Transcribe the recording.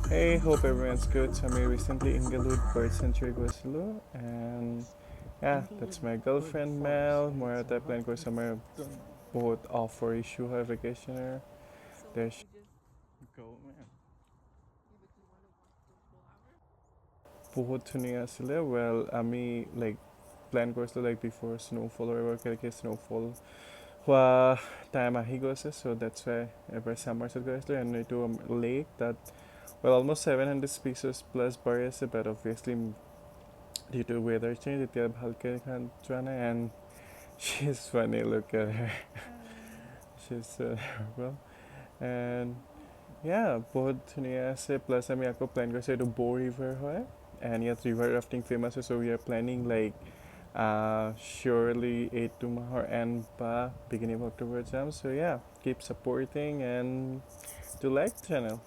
Hey, hope everyone's good. So I recently Inglewood Bird Sanctuary গৈছিলোঁ and yeah, that's my girlfriend Mel. মই এটা plane কৰিছোঁ আমাৰ বহুত অফাৰ ইছ্যু হয় ভেকেশ্যনৰ. There's go man. বহুত ধুনীয়া আছিলে ৱেল আমি লাইক প্লেন কৰিছিলোঁ লাইক বিফৰ স্ন'ফলৰ এবাৰ কেনেকৈ স্ন'ফল হোৱা টাইম আহি গৈছে চ' ডেটছ ৱাই এবাৰ ছামাৰ্ছত গৈ আছিলোঁ এণ্ড এইটো লেক তাত well almost 700 species plus bird আছে but obviously due to weather change এতিয়া ভালকৈ এখন যোৱা নাই and she's funny look at her she's well and yeah বহুত ধুনীয়া আছে প্লাছ আমি আকৌ প্লেন কৰিছোঁ এইটো বৌ ৰিভাৰ হয় and ইয়াত ৰিভাৰ ৰাফটিং ফেমাছ হয় চ' we are planning like surely এইটো মাহৰ এণ্ড বা বিগিনিং অফ অক্টোবৰ যাম চ' yeah keep supporting and to like channel